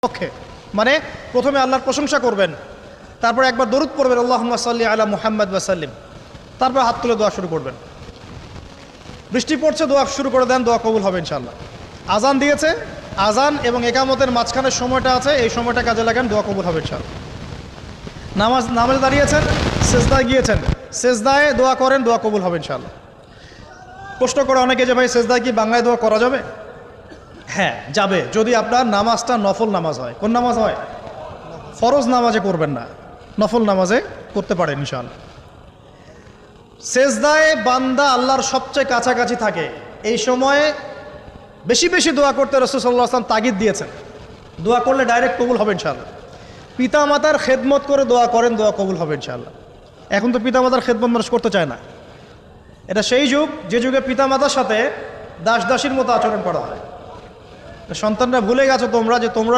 পক্ষে মানে প্রথমে আল্লাহর প্রশংসা করবেন, তারপর একবার দরুদ পড়বেন আল্লাহুম্মা সাল্লি আলা মুহাম্মাদ ওয়া সাল্লিম, তারপর হাত তুলে দোয়া শুরু করবেন। বৃষ্টি পড়ছে, দোয়া শুরু করে দেন, দোয়া কবুল হবে ইনশাআল্লাহ। আজান দিয়েছে, আজান এবং একামতের মাঝখানের সময়টা আছে, এই সময়টা কাজে লাগান, দোয়া কবুল হবে ইনশাআল্লাহ। নামাজে দাঁড়িয়েছেন, সেজদায় গিয়েছেন, সেজদায় দোয়া করেন, দোয়া কবুল হবে ইনশাআল্লাহ। প্রশ্ন করে অনেকে যে ভাই সেজদায় কি বাংলায় দোয়া করা যাবে? হ্যাঁ যাবে, যদি আপনার নামাজটা নফল নামাজ হয়। কোন নামাজ হয়? ফরজ নামাজে করবেন না, নফল নামাজে করতে পারেন ইনশাআল্লাহ। সেজদায় বান্দা আল্লাহর সবচেয়ে কাছাকাছি থাকে, এই সময়ে বেশি বেশি দোয়া করতে রাসূল সাল্লাল্লাহু আলাইহি ওয়াসাল্লাম তাগিদ দিয়েছেন। দোয়া করলে ডাইরেক্ট কবুল হবে ইনশাআল্লাহ। পিতা মাতার খেদমত করে দোয়া করেন, দোয়া কবুল হবে ইনশাআল্লাহ। এখন তো পিতা মাতার খেদমত মানুষ করতে চায় না। এটা সেই যুগ যে যুগে পিতা মাতার সাথে দাস দাসীর মতো আচরণ করা হয়। সন্তানরা ভুলে গেছো তোমরা যে তোমরা